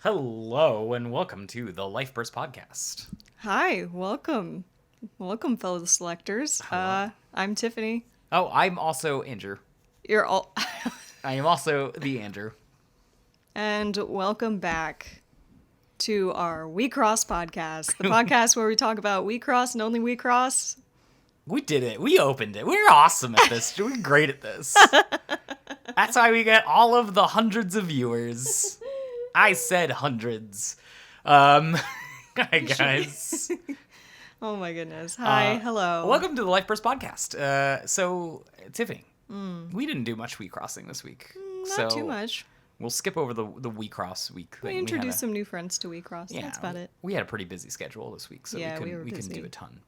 Hello and welcome to the Life Burst Podcast. Hi, welcome. Welcome, fellow selectors. Hello. I'm Tiffany. Oh, I'm also Andrew. You're all I am also the Andrew. and welcome back to our Wixoss podcast. The podcast where we talk about Wixoss and only Wixoss. We did it. We opened it. We're awesome at this. We're great at this. That's why we get all of the hundreds of viewers. I said hundreds. Hi guys. Oh my goodness. Hi, hello. Welcome to the Life Burst Podcast. So Tiffany, we didn't do much week crossing this week. Not too much. We'll skip over the WeCross week thing. We introduced some new friends to Wixoss. Yeah, That's about it. We had a pretty busy schedule this week, so Yeah, we we were couldn't busy. do a ton.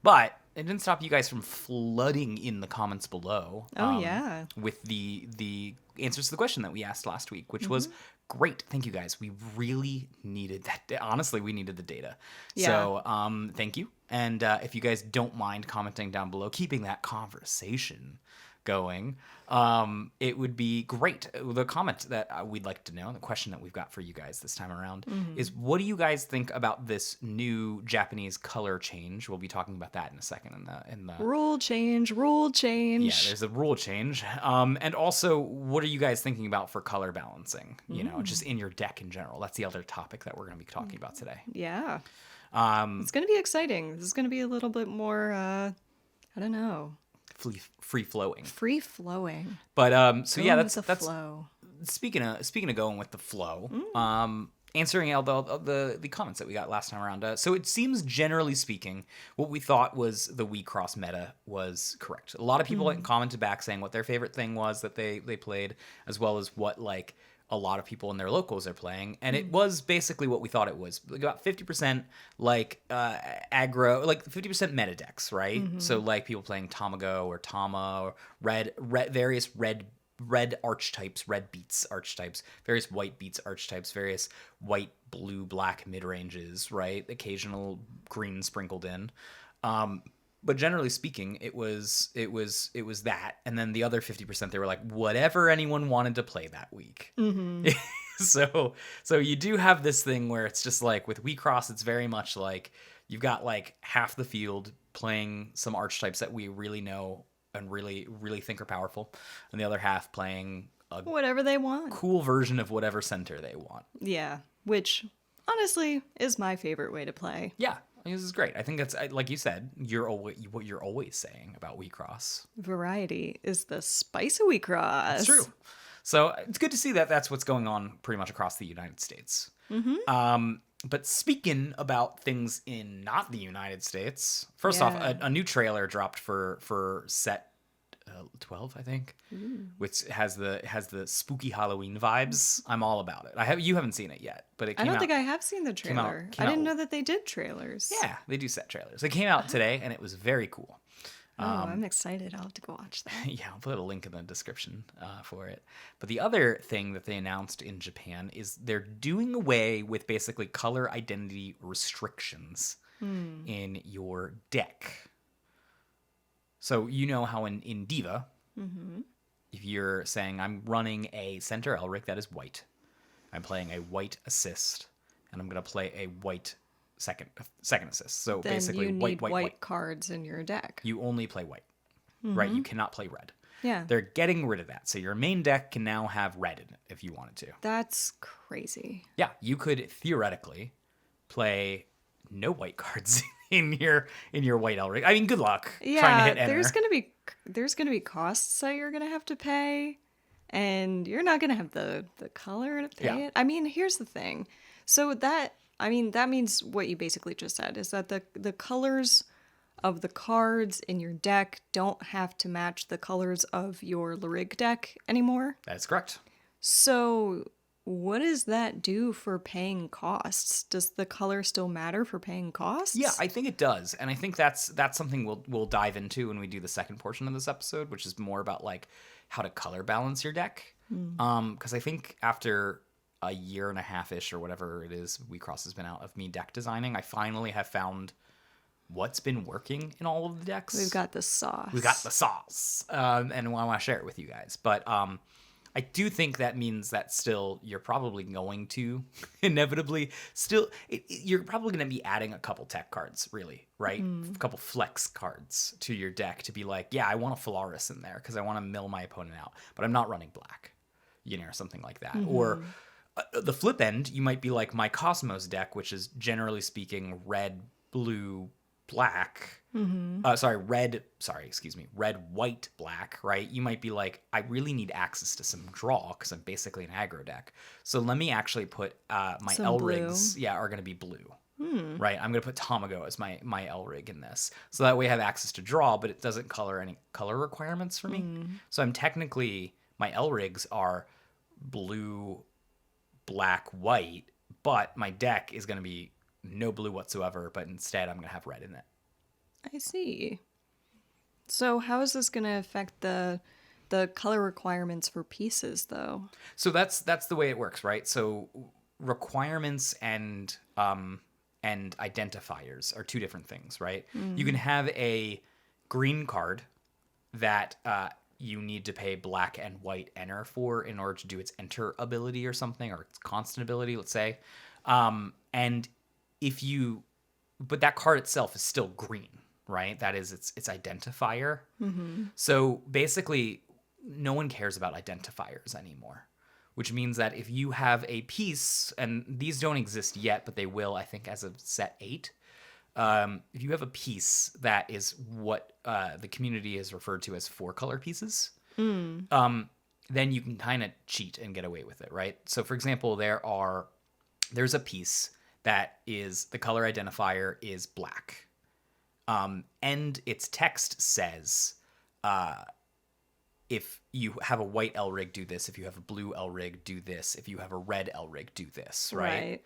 But it didn't stop you guys from flooding in the comments below. Oh, yeah. With the answers to the question that we asked last week, which was great. Thank you guys. We really needed that. Honestly, we needed the data. Yeah. So thank you. And if you guys don't mind commenting down below, keeping that conversation going, it would be great. The comment that we'd like to know, the question that we've got for you guys this time around is, what do you guys think about this new Japanese color change? We'll be talking about that in a second in the Rule change. yeah, there's a rule change. And also, what are you guys thinking about for color balancing? You know, just in your deck in general. That's the other topic that we're going to be talking about today. Yeah. It's going to be exciting. This is going to be a little bit more, I don't know, Free flowing. free flowing. But so yeah, Going that's with the flow. speaking of going with the flow. Answering all the comments that we got last time around. So it seems, generally speaking, what we thought was the Wecross meta was correct. A lot of people commented back saying what their favorite thing was that they played, as well as what like a lot of people in their locals are playing, and it was basically what we thought it was. Like about 50% like aggro, like 50% meta decks, right? So like people playing Tamago or Tama or various red archetypes, red beats archetypes, various white beats archetypes, various white, blue, black mid ranges, right? Occasional green sprinkled in. But generally speaking, it was that, and then the other 50% they were like whatever anyone wanted to play that week. So you do have this thing where it's just like with Wecross, it's very much like you've got like half the field playing some archetypes that we really know and really think are powerful, and the other half playing a Whatever they want. cool version of whatever center they want. Yeah. Which, honestly, is my favorite way to play. Yeah, this is great. I think that's, like you said, what you're always saying about Wecross. Variety is the spice of Wecross. It's true. So it's good to see that that's what's going on pretty much across the United States. But speaking about things in not the United States, first off, Yeah. a new trailer dropped for set 12, I think, which has the spooky Halloween vibes. I'm all about it. You haven't seen it yet, but it I came don't out. think I have seen the came out- trailer. came I didn't out- know that they did trailers. Yeah, they do set trailers. It came out today, and it was very cool. Oh, I'm excited. I'll have to go watch that. Yeah, I'll put a link in the description for it. But the other thing that they announced in Japan is they're doing away with basically color identity restrictions in your deck. So you know how in Diva, if you're saying I'm running a center Elric that is white, I'm playing a white assist, and I'm going to play a white second assist. So Then basically you need white. cards in your deck. You only play white, right? You cannot play red. Yeah. They're getting rid of that. So your main deck can now have red in it if you wanted to. That's crazy. Yeah, you could theoretically play no white cards in your white Elric. I mean, good luck trying to Yeah, hit ener. there's gonna be costs that you're gonna have to pay, and you're not gonna have the color to pay Yeah. it. I mean, here's the thing. So that means what you basically just said is that the colors of the cards in your deck don't have to match the colors of your Lyric deck anymore. That's correct. So what does that do for paying costs? Does the color still matter for paying costs? Yeah, I think it does, and I think that's something we'll dive into when we do the second portion of this episode, which is more about like how to color balance your deck. Because I think after a year and a half-ish or whatever it is Wecross has been out of me deck designing, I finally have found what's been working in all of the decks. We've got the sauce. We got the sauce, and I want to share it with you guys. But I do think that means that still you're probably going to inevitably still you're probably going to be adding a couple tech cards, really, right? A couple flex cards to your deck to be like, yeah, I want a Phalaris in there because I want to mill my opponent out, but I'm not running black, or something like that. Or the flip end, you might be like my Cosmos deck, which is generally speaking red, blue, black. Red, white, black, right? You might be like, I really need access to some draw because I'm basically an aggro deck. So let me actually put my Some Elrigs, are going to be blue, right? I'm going to put Tamago as my Elrig in this. So that way I have access to draw, but it doesn't color any color requirements for me. So I'm technically, my Elrigs are blue, black, white, but my deck is going to be no blue whatsoever, but instead I'm going to have red in it. I see. So how is this going to affect the color requirements for pieces, though? So that's the way it works, right? So requirements and identifiers are two different things, right? You can have a green card that you need to pay black and white ener for in order to do its enter ability or something, or its constant ability, let's say. And but that card itself is still green, right? That is its identifier. So basically, no one cares about identifiers anymore, which means that if you have a piece, and these don't exist yet, but they will, I think, as of set 8. If you have a piece that is what the community has referred to as 4-color pieces, then you can kind of cheat and get away with it, right? So, for example, there's a piece that is the color identifier is black. And its text says, if you have a white Elrig, do this. If you have a blue Elrig, do this. If you have a red Elrig, do this, right?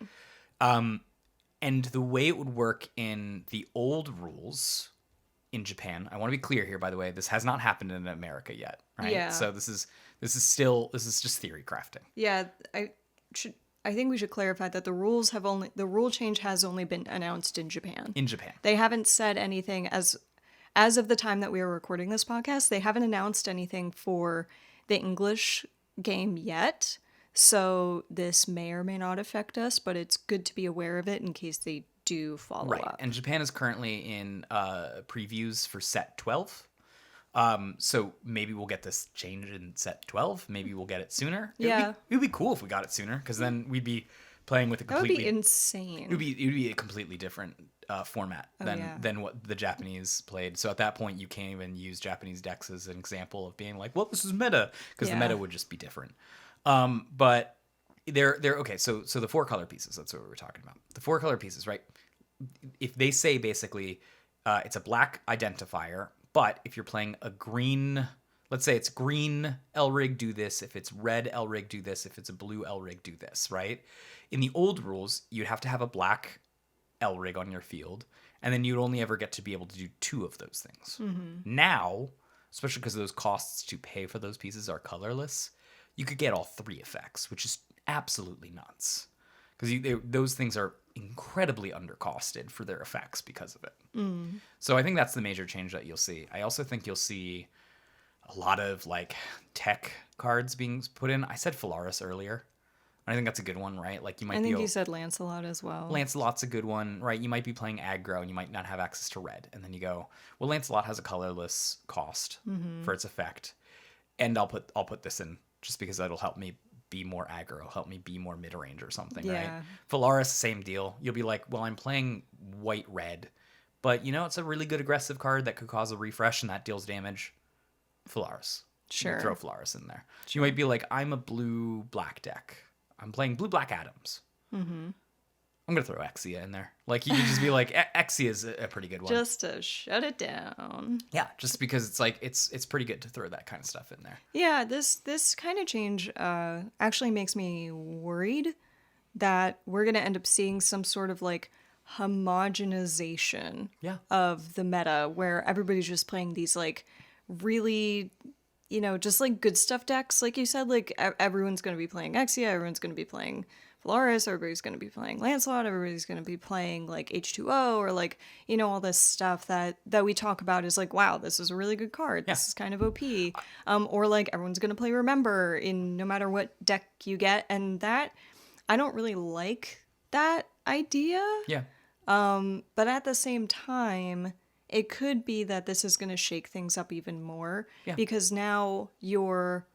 And the way it would work in the old rules in Japan, I want to be clear here, by the way, this has not happened in America yet, right? Yeah. So this is just theory crafting. Yeah, I think we should clarify that the rule change has only been announced in Japan. In Japan. They haven't said anything as of the time that we are recording this podcast. They haven't announced anything for the English game yet. So this may or may not affect us, but it's good to be aware of it in case they do follow up. And Japan is currently in previews for set 12. So maybe we'll get this changed in set 12. Maybe we'll get it sooner. Yeah. It would be cool if we got it sooner, because then we'd be playing with a completely... That would be insane. It would be a completely different format than what the Japanese played. So at that point, you can't even use Japanese decks as an example of being like, well, this is meta, because the meta would just be different. But they're okay. So the 4-color pieces, that's what we were talking about. The 4-color pieces, right? If they say basically it's a black identifier, but if you're playing a green, let's say it's green Elrig, do this. If it's red Elrig, do this. If it's a blue Elrig, do this, right? In the old rules, you'd have to have a black Elrig on your field, and then you'd only ever get to be able to do 2 of those things. Now, especially because those costs to pay for those pieces are colorless, you could get all 3 effects, which is absolutely nuts. Because those things are incredibly undercosted for their effects because of it. So I think that's the major change that you'll see. I also think you'll see a lot of like tech cards being put in. I said Phalaris earlier. I think that's a good one, right? Like I think you said Lancelot as well. Lancelot's a good one, right? You might be playing aggro and you might not have access to red. And then you go, well, Lancelot has a colorless cost for its effect. And I'll put this in just because that'll help me be more aggro, help me be more mid-range or something, right? Phalaris, same deal. You'll be like, well, I'm playing white-red, but it's a really good aggressive card that could cause a refresh and that deals damage. Phalaris. Sure. Throw Phalaris in there. You might be like, I'm a blue-black deck. I'm playing blue-black Adams. I'm going to throw Exia in there. Like, you could just be like, Exia is a pretty good one. Just to shut it down. Yeah, just because it's like, it's pretty good to throw that kind of stuff in there. Yeah, this kind of change actually makes me worried that we're going to end up seeing some sort of like homogenization of the meta where everybody's just playing these like really just like good stuff decks, like you said, like everyone's going to be playing Exia, everyone's going to be playing Valaris, everybody's going to be playing Lancelot, everybody's going to be playing like H2O, or like, all this stuff that we talk about is like, wow, this is a really good card. Yeah. This is kind of OP. Or like everyone's going to play Remember in no matter what deck you get. And that, I don't really like that idea. Yeah. But at the same time, it could be that this is going to shake things up even more, Yeah. because now your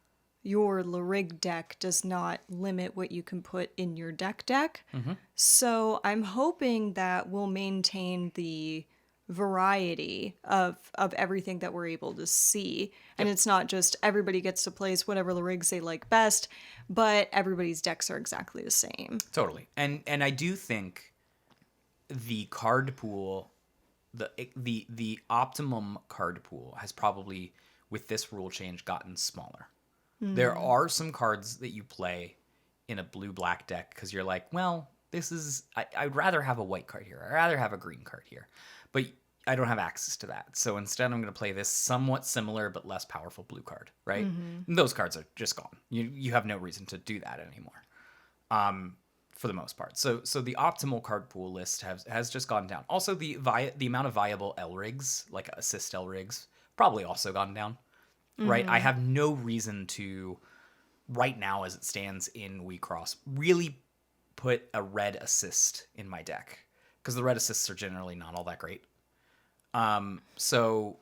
Larig deck does not limit what you can put in your deck. So I'm hoping that we'll maintain the variety of everything that we're able to see, and it's not just everybody gets to place whatever Larigs they like best, but everybody's decks are exactly the same. Totally. And I do think the card pool, the optimum card pool has probably, with this rule change, gotten smaller. There are some cards that you play in a blue-black deck because you're like, well, this is... I'd rather have a white card here. I'd rather have a green card here. But I don't have access to that. So instead, I'm going to play this somewhat similar but less powerful blue card, right? And those cards are just gone. You have no reason to do that anymore, for the most part. So the optimal card pool list has just gone down. Also, the amount of viable L rigs, like assist L rigs, probably also gone down. Right? I have no reason to, right now as it stands in Wixoss, really put a red assist in my deck, because the red assists are generally not all that great. So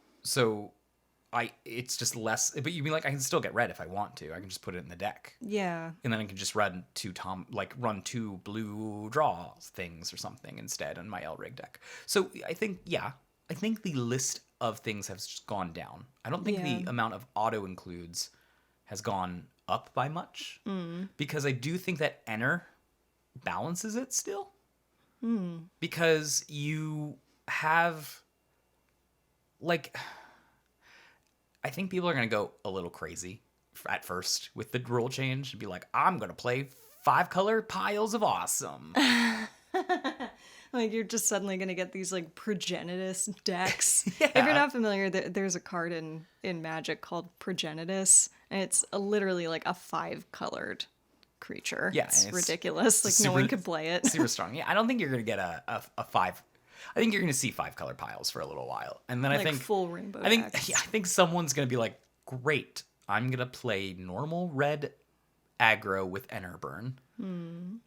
it's just less. But you mean like I can still get red if I want to? I can just put it in the deck. Yeah. And then I can just run two blue draw things or something instead in my Elrig deck. So I think the list of things has just gone down. I don't think the amount of auto includes has gone up by much, because I do think that ener balances it still. Because you have, like, I think people are going to go a little crazy at first with the rule change and be like, I'm going to play 5-color piles of awesome. Like, you're just suddenly going to get these, like, Progenitus decks. Yeah. If you're not familiar, there's a card in Magic called Progenitus, and it's literally, like, a 5-colored creature. Yeah. It's ridiculous. Like, no one could play it. Super strong. Yeah, I don't think you're going to get a 5. I think you're going to see 5-color piles for a little while. And then Like I think... full rainbow I think, decks. yeah, I think someone's going to be like, great, I'm going to play normal red aggro with Enerburn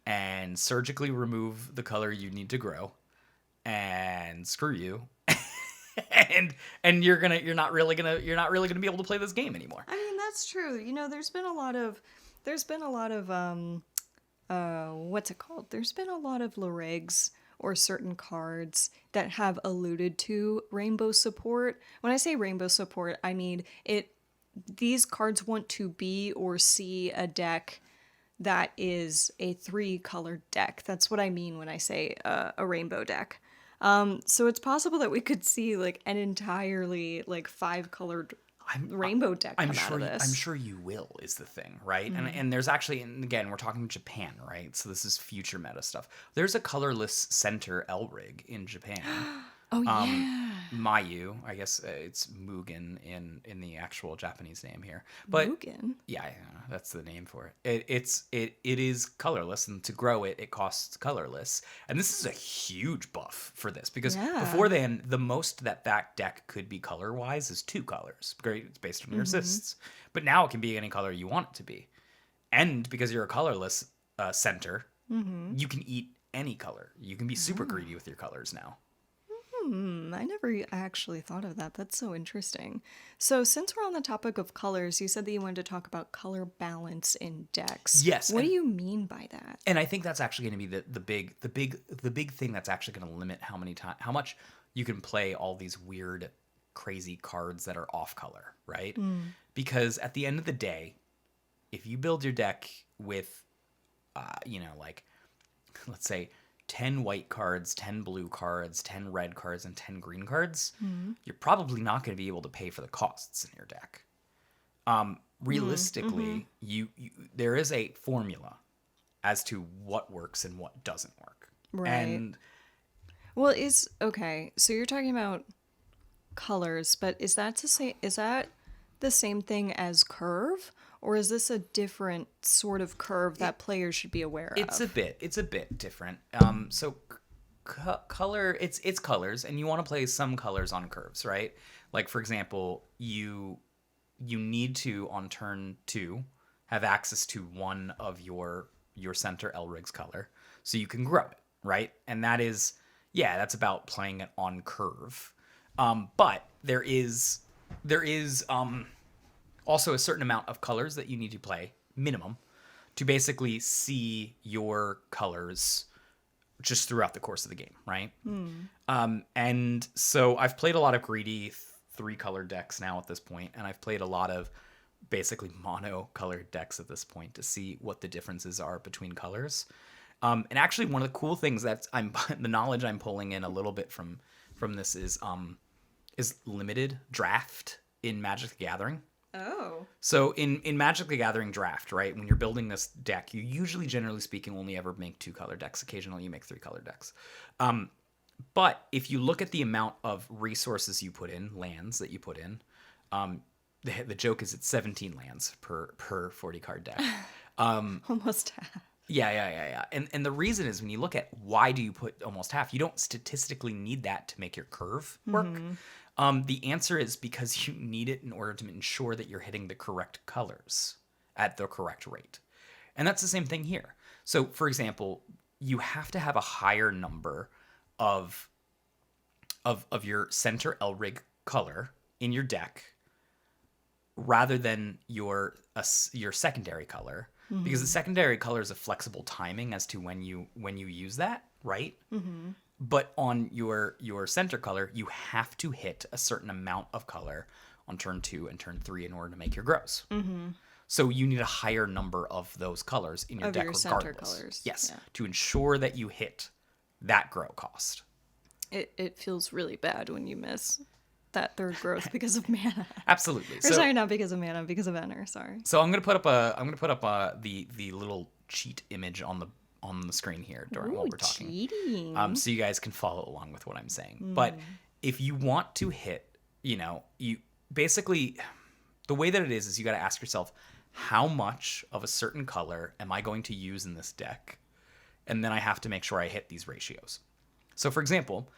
and surgically remove the color you need to grow, and screw you. and you're not really gonna be able to play this game anymore. I mean, that's true. There's been a lot of what's it called? There's been a lot of Larigs or certain cards that have alluded to rainbow support. When I say rainbow support, I mean these cards want to be or see a deck that is a 3-colored deck. That's what I mean when I say a rainbow deck. So it's possible that we could see like an entirely like 5-colored rainbow deck come out of this. I'm sure you will, is the thing, right? And there's actually, and again, we're talking Japan, right? So this is future meta stuff. There's a colorless center Elrig in Japan. Oh yeah. Mayu, I guess it's Mugen in the actual Japanese name here. But Mugen? Yeah, that's the name for it. It is colorless, and to grow it costs colorless. And this is a huge buff for this, because before then, the most that deck could be color-wise is 2 colors. Great, it's based on your assists. But now it can be any color you want it to be. And because you're a colorless center, you can eat any color. You can be super greedy with your colors now. I never actually thought of that. That's so interesting. So since we're on the topic of colors, you said that you wanted to talk about color balance in decks. Yes. What do you mean by that? And I think that's actually going to be the big thing that's actually going to limit how much you can play all these weird, crazy cards that are off color, right? Because at the end of the day, if you build your deck with, like, let's say 10 white cards, 10 blue cards, 10 red cards, and 10 green cards, you're probably not going to be able to pay for the costs in your deck. Realistically, you there is a formula as to what works and what doesn't work. Right. And well, so you're talking about colors, but is that the same thing as curve, or is this a different sort of curve that players should be aware It's of? it's a bit different. So color, it's colors, and you want to play some colors on curves, right? Like for example, you need to on turn 2 have access to one of your center Elrig's color, so you can grow it, right? And that is, yeah, that's about playing it on curve. But there is also a certain amount of colors that you need to play minimum to basically see your colors just throughout the course of the game, right? And so I've played a lot of greedy 3-color decks now at this point, and I've played a lot of basically mono-colored decks at this point to see what the differences are between colors. And actually, one of the cool things that the knowledge I'm pulling in a little bit from this is limited draft in Magic the Gathering. Oh. So in Magic the Gathering draft, right, when you're building this deck, you usually, generally speaking, only ever make 2-color decks. Occasionally you make 3-color decks. But if you look at the amount of resources you put in, lands that you put in, the joke is it's 17 lands per 40-card deck. Almost half. Yeah. And the reason is when you look at why do you put almost half, you don't statistically need that to make your curve work. The answer is because you need it in order to ensure that you're hitting the correct colors at the correct rate. And that's the same thing here. So, for example, you have to have a higher number of your center Elrig color in your deck rather than your secondary color, because the secondary color is a flexible timing as to when you use that, right? But on your center color, you have to hit a certain amount of color on turn 2 and turn 3 in order to make your grows. So you need a higher number of those colors in your Of deck your regardless. center colors. Yes, Yeah. to ensure that you hit that grow cost. It feels really bad when you miss that third growth because of mana. Absolutely. Or sorry, not because of mana, because of ener. Sorry. So I'm gonna put up the little cheat image on the screen here during while we're talking. Cheating. So you guys can follow along with what I'm saying. But if you want to hit, you basically, the way that it is you got to ask yourself, how much of a certain color am I going to use in this deck? And then I have to make sure I hit these ratios. So for example,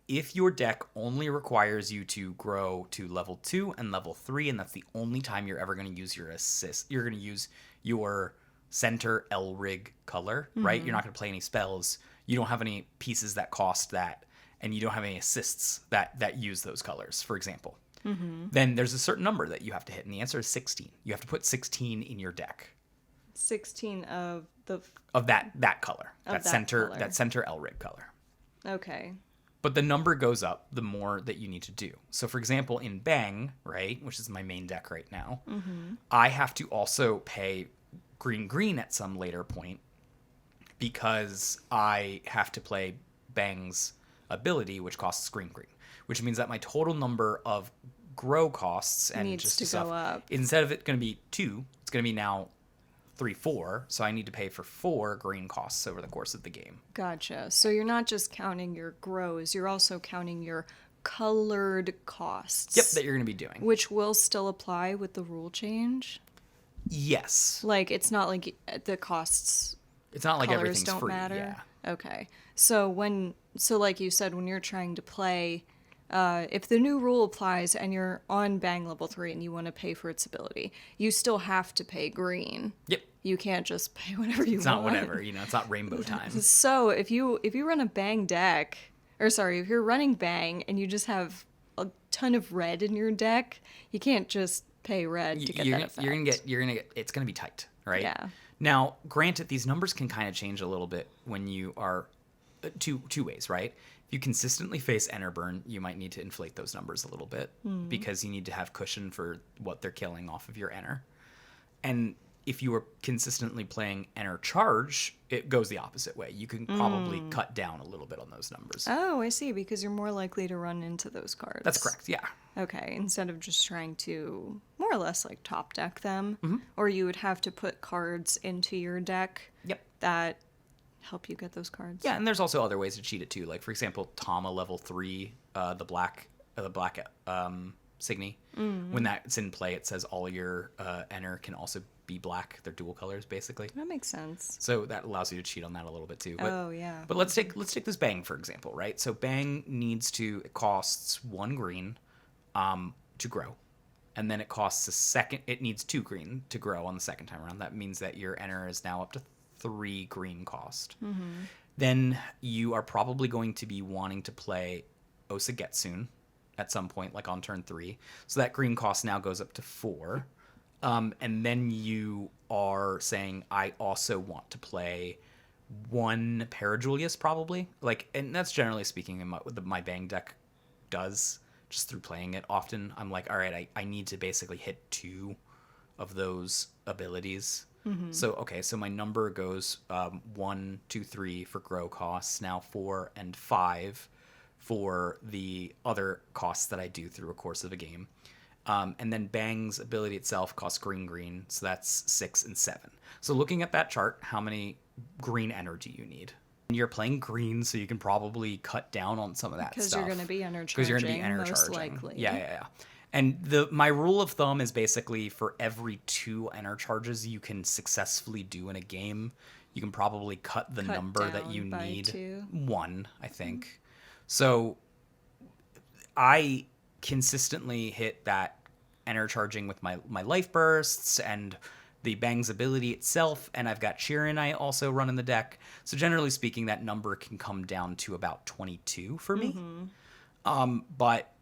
if your deck only requires you to grow to level 2 and level 3, and that's the only time you're ever going to use your assist, you're going to use your center Elrig color, right? You're not going to play any spells. You don't have any pieces that cost that, and you don't have any assists that use those colors, for example. Then there's a certain number that you have to hit, and the answer is 16. You have to put 16 in your deck 16 of the... of that color, Of that that center color. that center Elrig color. Okay. But the number goes up the more that you need to do. So, for example, in Bang, right, which is my main deck right now, I have to also pay green at some later point because I have to play Bang's ability, which costs green, which means that my total number of grow costs and Needs just to stuff, go up. instead of it going to be 2, it's going to be now 3, 4. So I need to pay for 4 green costs over the course of the game. Gotcha. So you're not just counting your grows, you're also counting your colored costs. Yep, that you're going to be doing. Which will still apply with the rule change. Yes. Like, it's not like the costs It's not like colors everything's don't free. matter. Yeah. Okay. So like you said, when you're trying to play, if the new rule applies and you're on Bang level 3 and you want to pay for its ability, you still have to pay green. Yep. You can't just pay whatever you It's want. not whatever, it's not rainbow time. So if you run a Bang deck, or sorry, if you're running Bang and you just have a ton of red in your deck, you can't just pay red to get that effect. You're gonna get, it's gonna be tight, right? Yeah. Now, granted, these numbers can kind of change a little bit when you are two ways, right? If you consistently face ener burn, you might need to inflate those numbers a little bit because you need to have cushion for what they're killing off of your ener. And if you are consistently playing ener charge, it goes the opposite way. You can probably cut down a little bit on those numbers. Oh, I see, because you're more likely to run into those cards. That's correct, yeah. Okay, instead of just trying to more or less like top deck them, Mm-hmm. or you would have to put cards into your deck Yep. that help you get those cards. Yeah, and there's also other ways to cheat it too. Like for example, Tama level 3, the black Signy. When that's in play, it says all your ener can also be black. They're dual colors, basically. That makes sense. So that allows you to cheat on that a little bit too. But, Oh, yeah. But let's take this bang for example, right? So bang it costs 1 green to grow. And then it needs 2 green to grow on the second time around. That means that your ener is now up to 3 green cost. Then you are probably going to be wanting to play Osagetsun at some point, like on turn 3. So that green cost now goes up to 4. And then you are saying, I also want to play 1 Parajulius, probably. And that's generally speaking what my bang deck does, just through playing it often. I'm like, all right, I need to basically hit 2 of those abilities. So my number goes 1, 2, 3 for grow costs, now 4 and 5 for the other costs that I do through a course of a game. And then Bang's ability itself costs green, so that's 6 and 7. So looking at that chart, how many green energy you need? And you're playing green, so you can probably cut down on some of that stuff. Because you're going to be ener Because you're going to be ener most charging. likely. Yeah. And my rule of thumb is basically for every 2 ener charges you can successfully do in a game, you can probably cut the number that you need. 2. 1, I think. So I consistently hit that ener charging with my life bursts and the Bang's ability itself, and I've got Sheeran I also run in the deck. So generally speaking, that number can come down to about 22 for me. But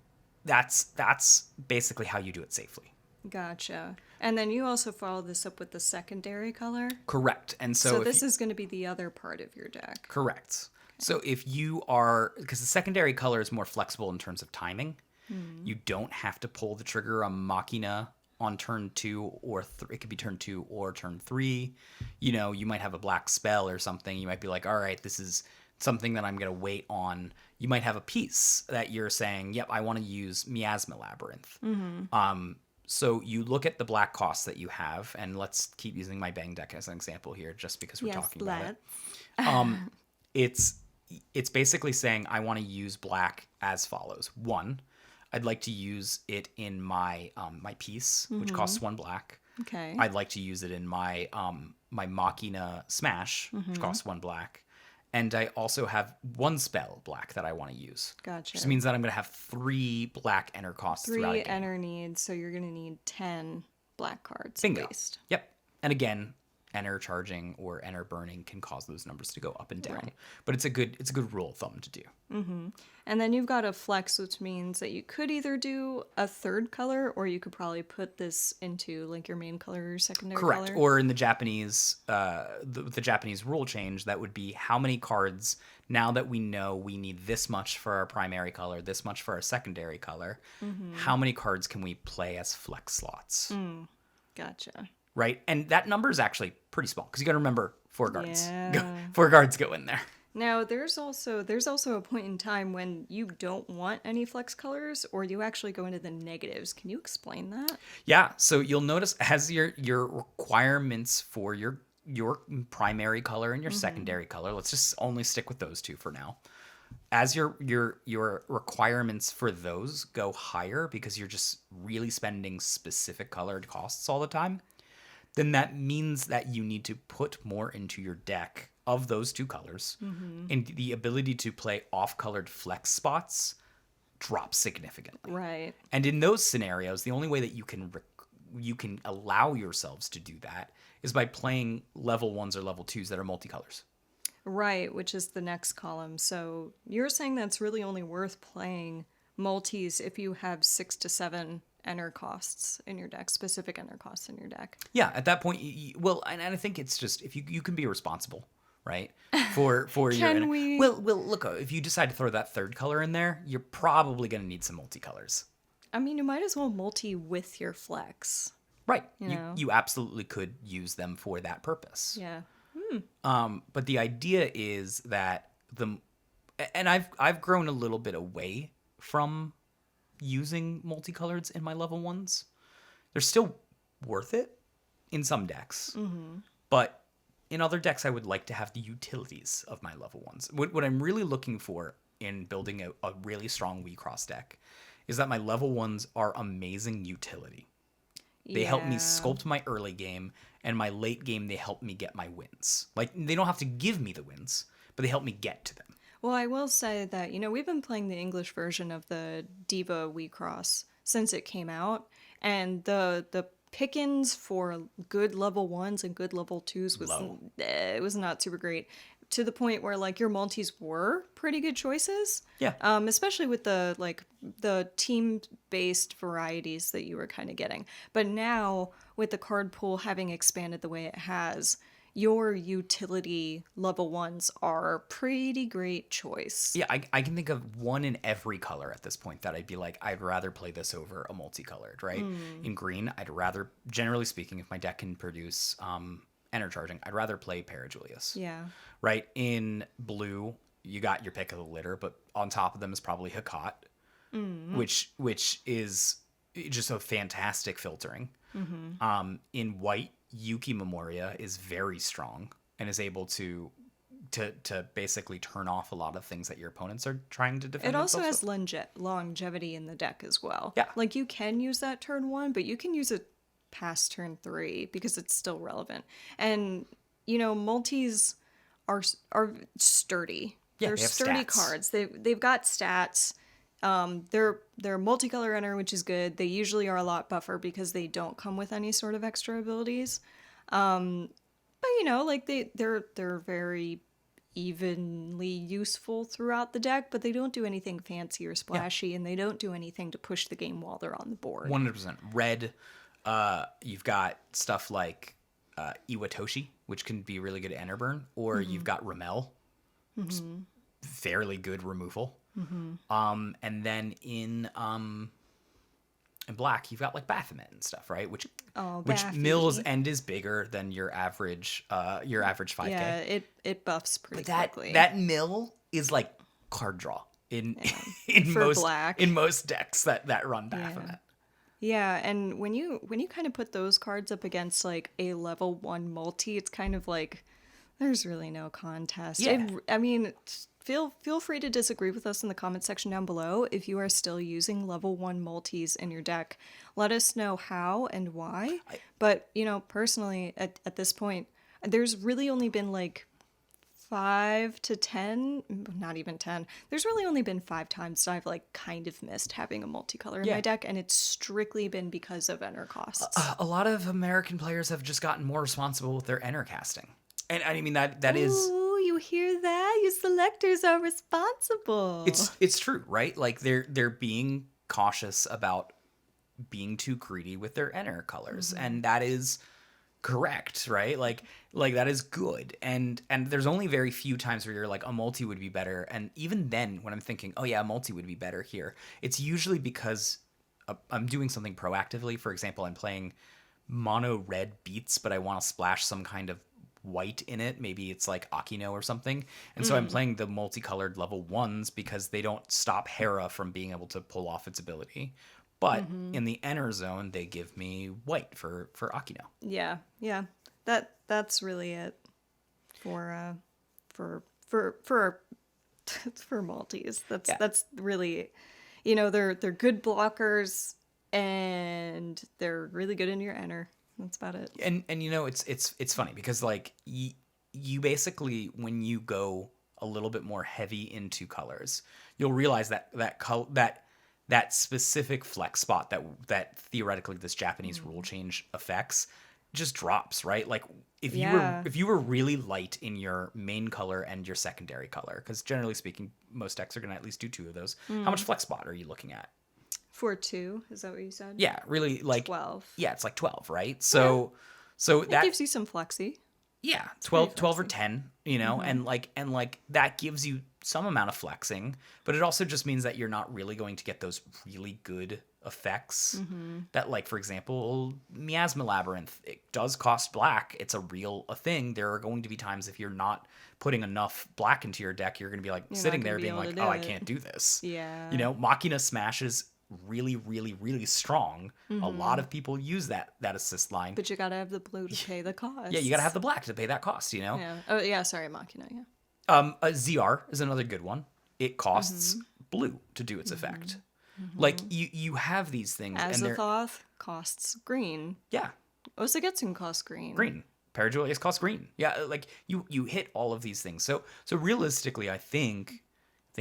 that's basically how you do it safely. Gotcha. And then you also follow this up with the secondary color? Correct. And So this is going to be the other part of your deck. Correct. So if you are, because the secondary color is more flexible in terms of timing, you don't have to pull the trigger on Machina on turn 2 or it could be turn 2 or turn 3. You might have a black spell or something. You might be like, all right, this is something that I'm going to wait on. You might have a piece that you're saying, yep, I want to use Miasma Labyrinth. So you look at the black costs that you have, and let's keep using my Bang deck as an example here, just because we're talking about it. It's basically saying I want to use black as follows. 1, I'd like to use it in my my piece, which costs 1 black. Okay. I'd like to use it in my my Machina Smash, which costs 1 black. And I also have 1 spell black that I want to use. Gotcha. Which means that I'm going to have 3 black ener costs throughout a 3 game. ener needs, so you're going to need 10 black cards. Bingo. At least. Yep. And again, ener charging or ener burning can cause those numbers to go up and down. Right. But it's a good rule of thumb to do. And then you've got a flex, which means that you could either do a third color, or you could probably put this into like your main color or secondary Correct. color. Or in the Japanese, the Japanese rule change, that would be how many cards, now that we know we need this much for our primary color, this much for our secondary color, how many cards can we play as flex slots? Gotcha. Right? And that number is actually pretty small, because you got to remember 4 guards. Yeah. 4 guards go in there. Now, there's also a point in time when you don't want any flex colors, or you actually go into the negatives. Can you explain that? Yeah, so you'll notice as your requirements for your primary color and your secondary color, let's just only stick with those 2 for now. As your requirements for those go higher because you're just really spending specific colored costs all the time, then that means that you need to put more into your deck of those 2 colors, and the ability to play off-colored flex spots drops significantly. Right. And in those scenarios, the only way that you can allow yourselves to do that is by playing level 1s or level 2s that are multicolors. Right, which is the next column. So you're saying that's really only worth playing multis if you have 6 to 7 ener costs in your deck, specific ener costs in your deck. Yeah, at that point, and I think it's just, if you can be responsible, right? For Can we? Well, look, if you decide to throw that third color in there, you're probably going to need some multicolors. I mean, you might as well multi with your flex. Right. know? You absolutely could use them for that purpose. Yeah. But the idea is that and I've grown a little bit away from using multicolors in my level 1s. They're still worth it in some decks, but in other decks, I would like to have the utilities of my level 1s. What I'm really looking for in building a really strong Wixoss deck is that my level 1s are amazing utility. They help me Yeah. sculpt my early game, and my late game, they help me get my wins. Like, they don't have to give me the wins, but they help me get to them. Well, I will say that, we've been playing the English version of the Diva Wecross since it came out, and the pickings for good level 1s and good level 2s was Low. it was not super great, to the point where like your multis were pretty good choices. Yeah. Especially with the team based varieties that you were kind of getting. But now with the card pool having expanded the way it has, your utility level 1s are pretty great choice. Yeah, I can think of one in every color at this point that I'd be like, I'd rather play this over a multicolored, right? In green, I'd rather, generally speaking, if my deck can produce ener charging, I'd rather play Parajulius. Yeah. Right? In blue, you got your pick of the litter, but on top of them is probably Hakat, which is just a fantastic filtering. In white, Yuki Memoria is very strong and is able to basically turn off a lot of things that your opponents are trying to defend. It also themselves has longevity in the deck as well. Yeah. Like you can use that turn 1, but you can use it past turn 3 because it's still relevant. And multis are sturdy. Yeah, They're they have sturdy stats. cards. They've got stats. They're multicolor enter, which is good. They usually are a lot buffer because they don't come with any sort of extra abilities. But like they're very evenly useful throughout the deck, but they don't do anything fancy or splashy, and they don't do anything to push the game while they're on the board. 100%. Red, you've got stuff like Iwatoshi, which can be really good at Enerburn, or you've got Ramel, fairly good removal. And then in black, you've got like Baphomet and stuff, right? Which Baffy. mills and is bigger than your average 5K. Yeah, it buffs pretty That quickly. that mill is like card draw in For most black. in most decks that run Baphomet. Yeah, and when you kind of put those cards up against like a level 1 multi, it's kind of like there's really no contest. Yeah. I mean, feel free to disagree with us in the comment section down below if you are still using level 1 multis in your deck. Let us know how and why. But, personally at this point, there's really only been like 5 to 10, not even 10. There's really only been 5 times that I've like kind of missed having a multicolor in my deck, and it's strictly been because of enter costs. A lot of American players have just gotten more responsible with their enter casting. And I mean that is Ooh, you hear that? You selectors are responsible. it's true, right? Like they're being cautious about being too greedy with their enter colors, and that is correct, right? Like that is good. And there's only very few times where you're like a multi would be better, and even then when I'm thinking, oh yeah, a multi would be better here, it's usually because I'm doing something proactively. For example, I'm playing mono red beats, but I want to splash some kind of white in it. Maybe it's like Akino or something. And so I'm playing the multicolored level 1s because they don't stop Hera from being able to pull off its ability. But in the enter zone, they give me white for Akino. Yeah. That's really it for multis. That's really, they're good blockers and they're really good in your enter. That's about it. And it's funny because like you basically, when you go a little bit more heavy into colors, you'll realize that specific flex spot that theoretically this Japanese rule change affects just drops, right? Like if you were really light in your main color and your secondary color, because generally speaking, most decks are going to at least do 2 of those. How much flex spot are you looking at? For 2, is that what you said? Yeah, really, like 12. Yeah, it's like 12, right? So It that gives you some flexy. Yeah, 12 or 10, and like that gives you some amount of flexing, but it also just means that you're not really going to get those really good effects that, like, for example, Miasma Labyrinth, it does cost black. It's a thing. There are going to be times if you're not putting enough black into your deck, you're going to be like sitting there being like, oh, I can't do this. Yeah. Machina smashes really, really, really strong. A lot of people use that assist line. But you gotta have the blue to pay the cost. Yeah, you gotta have the black to pay that cost, Yeah. Oh, yeah, sorry, Machina, yeah. A ZR is another good one. It costs blue to do its effect. Like you have these things, and they're Azathoth costs green. yeah, Osagetsun costs green. green. Parajulius costs green. Yeah, like you hit all of these things. So realistically, I think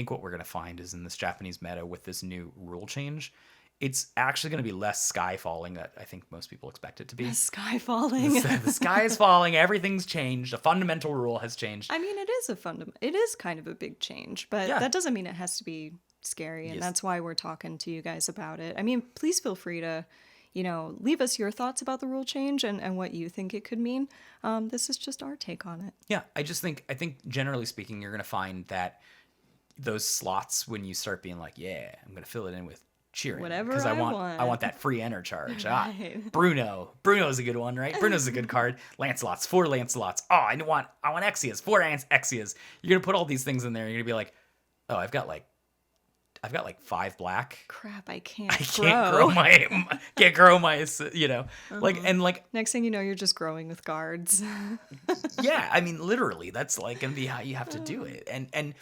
what we're gonna find is in this Japanese meta with this new rule change, it's actually gonna be less sky falling that I think most people expect it to be. The sky falling. The sky is falling. Everything's changed. A fundamental rule has changed. I mean, it is kind of a big change, but Yeah. that doesn't mean it has to be scary, and Yes. that's why we're talking to you guys about it. I mean, please feel free to, leave us your thoughts about the rule change and what you think it could mean. This is just our take on it. Yeah, I think generally speaking, you're gonna find that those slots when you start being like, yeah, I'm gonna fill it in with cheering Whatever because I I want want. that free ener charge. Right. Bruno's a good one, right? Bruno's a good card. Lancelots, 4 Lancelots. Oh, I want Exias, 4 Exias. You're gonna put all these things in there. You're gonna be like, oh, I've got like 5 black. Crap, I can't I can't grow my like and like Next thing you know, you're just growing with guards. yeah, I mean literally that's like gonna be how you have to do it. And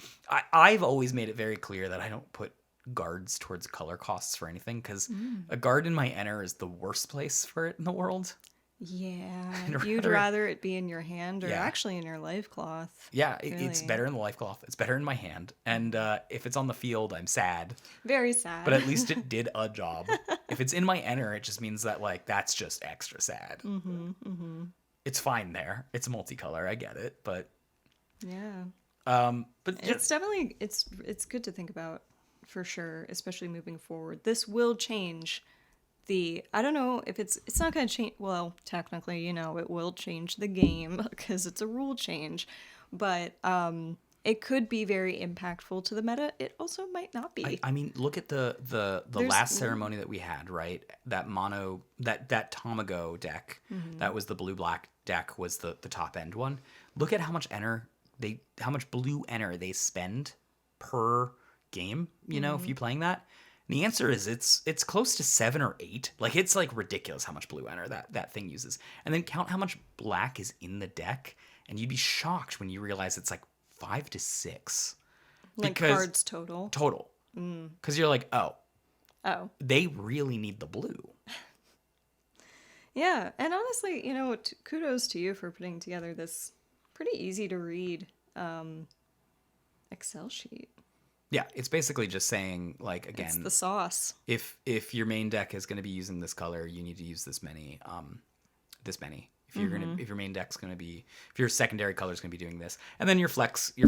I've always made it very clear that I don't put guards towards color costs for anything because a guard in my ener is the worst place for it in the world. Yeah, I'd you'd rather- rather it be in your hand or Yeah. actually in your life cloth. Yeah, it's Really. better in the life cloth. It's better in my hand. And if it's on the field, I'm sad. Very sad. But at least it did a job. If it's in my ener, it just means that like that's just extra sad. It's fine there. It's multicolor. I get it, but yeah. but It's definitely it's good to think about for sure, especially moving forward. This will change I don't know if it's not going to change, well, technically, it will change the game because it's a rule change, but it could be very impactful to the meta. It also might not be. I mean, look at the last ceremony that we had, right? That that Tamago deck, that was the blue-black deck, was the top end one. Look at how much how much blue ener they spend per game, if you're playing that. And the answer is it's close to 7 or 8. Like it's like ridiculous how much blue ener that thing uses. And then count how much black is in the deck, and you'd be shocked when you realize it's like 5 to 6. Like cards total. Total. Because you're like, oh, they really need the blue. Yeah, and honestly, kudos to you for putting together this pretty easy to read Excel sheet. Yeah, it's basically just saying, like, again, It's the sauce. if your main deck is going to be using this color, you need to use this many. If you're if your main deck's going to be, if your secondary color is going to be doing this, and then your flex you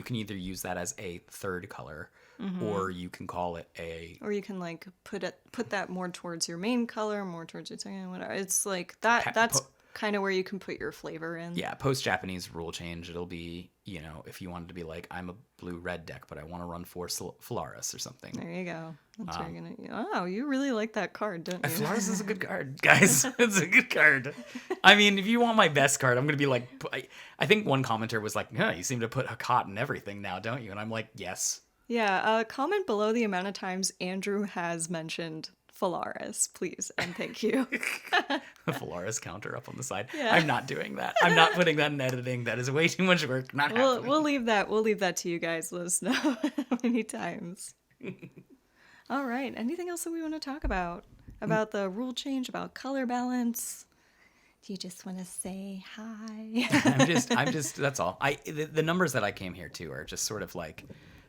can either use that as a third color, or you can call it a, Or you can like put that more towards your main color, more towards your second, whatever. It's like that. That's kind of where you can put your flavor in. yeah, post Japanese rule change. It'll be, if you wanted to be like, I'm a blue red deck, but I want to run 4 Phalaris or something. There you go. That's where you're gonna. Oh, you really like that card, don't you? Phalaris is a good card, guys. It's a good card. I mean, if you want my best card, I'm gonna be like, I think one commenter was like, "Huh, you seem to put Hakat in everything now, don't you?" And I'm like, yes. Yeah. Comment below the amount of times Andrew has mentioned Phalaris, please, and thank you. A Phalaris counter up on the side. Yeah. I'm not doing that. I'm not putting that in editing. That is way too much work. Not happening. We'll leave that to you guys. Let us know how many times. All right. Anything else that we want to talk about? About the rule change, about color balance? Do you just want to say hi? I'm just that's all. The numbers that I came here to are just sort of like,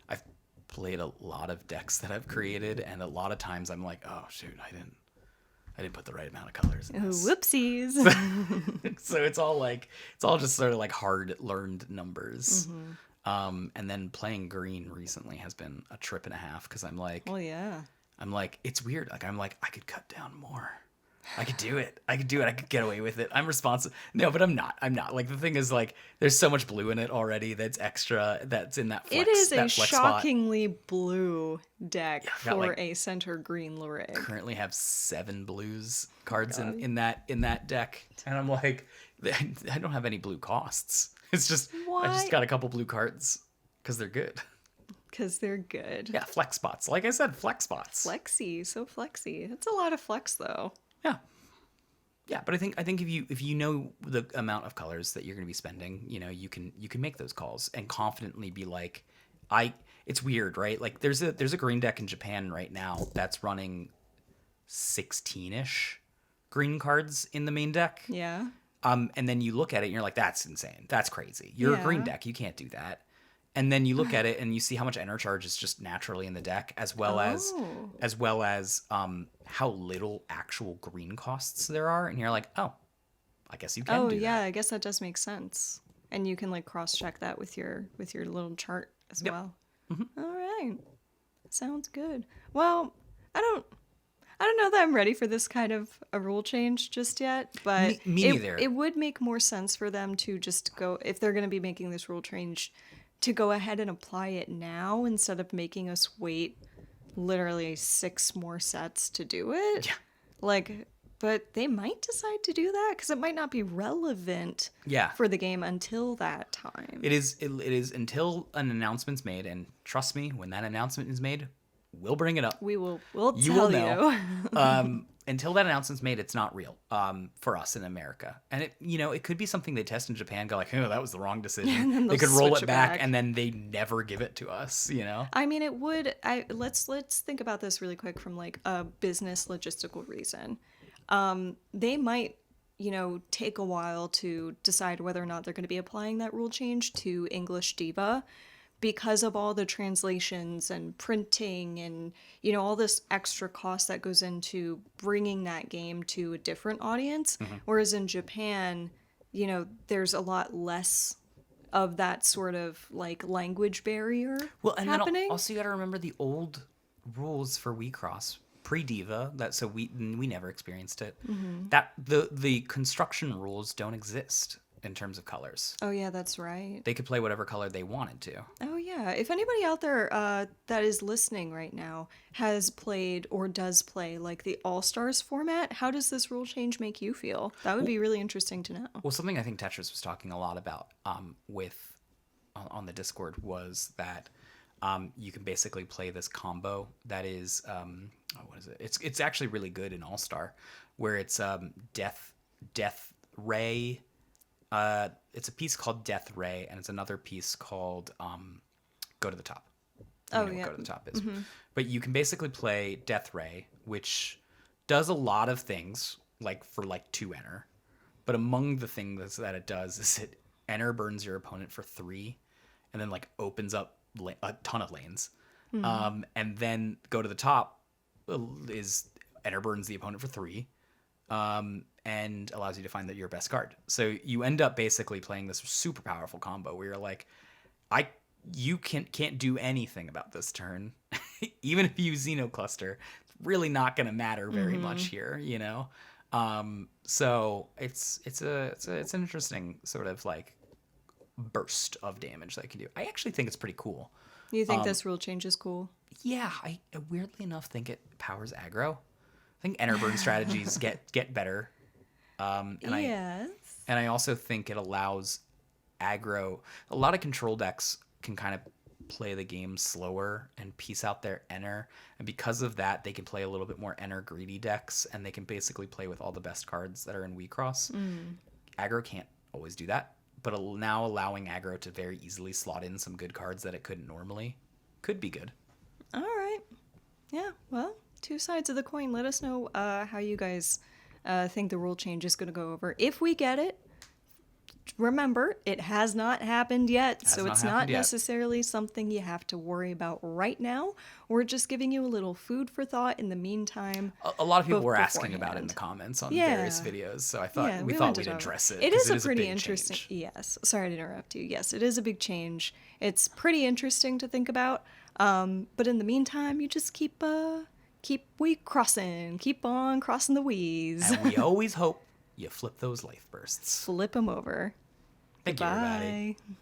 I've played a lot of decks that I've created, and a lot of times I'm like, oh shoot, I didn't put the right amount of colors in this. Whoopsies. So it's all just sort of like hard learned numbers. And then playing green recently has been a trip and a half because I'm like, Well, yeah. it's weird. I'm like, I could cut down more. I could do it. I could get away with it. I'm responsible. No, but I'm not. Like, the thing is, like, there's so much blue in it already that's extra, that's in that flex. It is that a flex shockingly blue deck I've got, for like, a center green Lurig. Currently have 7 blues cards in that deck. And I'm like, I don't have any blue costs. It's just, I just Why? got a couple blue cards because they're good. Because they're good. Yeah, flex spots. Like I said, flex spots. Flexy, so flexy. It's a lot of flex, though. Yeah. Yeah, but I think if you know the amount of colors that you're going to be spending, you can make those calls and confidently be like, It's weird, right? Like there's a green deck in Japan right now that's running 16-ish green cards in the main deck. Yeah. And then you look at it and you're like, that's insane. That's crazy. You're a green Yeah. deck. You can't do that. And then you look at it and you see how much ener charge is just naturally in the deck, as well Oh. as how little actual green costs there are. And you're like, oh, I guess you can Oh do yeah, that. I guess that does make sense. And you can like cross check that with your little chart as Yep. well. All right. Sounds good. Well, I don't know that I'm ready for this kind of a rule change just yet, but Me neither. it would make more sense for them to just go, if they're going to be making this rule change, to go ahead and apply it now instead of making us wait literally 6 more sets to do it. Yeah. Like, but they might decide to do that because it might not be relevant Yeah. for the game until that time. It is until an announcement's made, and trust me, when that announcement is made, we'll bring it up. We'll You tell will know. you. Until that announcement's made, it's not real for us in America. And it could be something they test in Japan, go like, oh, that was the wrong decision. then They they'll could roll switch it it back, back. and then they never give it to us, I mean, it would. Let's think about this really quick from like a business logistical reason. They might, take a while to decide whether or not they're going to be applying that rule change to English Diva because of all the translations and printing and, all this extra cost that goes into bringing that game to a different audience. Whereas in Japan, there's a lot less of that sort of like language barrier And happening. then also you got to remember the old rules for Wecross pre-Diva, so we never experienced it. That the construction rules don't exist in terms of colors. Oh yeah, that's right. They could play whatever color they wanted to. Oh yeah. If anybody out there that is listening right now has played or does play like the All Stars format, how does this rule change make you feel? That would be really interesting to know. Well, something I think Tetris was talking a lot about on the Discord was that you can basically play this combo that is what is it? It's actually really good in All Star, where it's Death Ray. It's a piece called Death Ray, and it's another piece called Go to the Top. You know what Go to the Top is. But you can basically play Death Ray, which does a lot of things, like for like 2 ener. But among the things that it does is it ener burns your opponent for 3, and then like opens up a ton of lanes. And then Go to the Top is ener burns the opponent for 3. And allows you to find that your best card. So you end up basically playing this super powerful combo where you're like, you can't do anything about this turn. Even if you Xenocluster, it's really not going to matter very much here, So it's an interesting sort of like burst of damage that you can do. I actually think it's pretty cool. You think this rule change is cool? Yeah, I weirdly enough think it powers aggro. I think ener burn strategies get better. Yes. I also think it allows aggro. A lot of control decks can kind of play the game slower and piece out their ener, and because of that, they can play a little bit more ener greedy decks, and they can basically play with all the best cards that are in Wecross. Aggro can't always do that, but now allowing aggro to very easily slot in some good cards that it couldn't normally could be good. All right. Yeah. Well, 2 sides of the coin. Let us know how you guys think the rule change is going to go over. If we get it, remember, it has not happened yet, so it's not necessarily something you have to worry about right now. We're just giving you a little food for thought in the meantime. A lot of people were asking about it in the comments on various videos, so I thought we thought we'd address it. It is a big pretty interesting. change. Yes, sorry to interrupt you. Yes, it is a big change. It's pretty interesting to think about. But in the meantime, you just keep crossing, keep on crossing the W's. And we always hope you flip those life bursts. Flip them over. Thank you, everybody. Bye.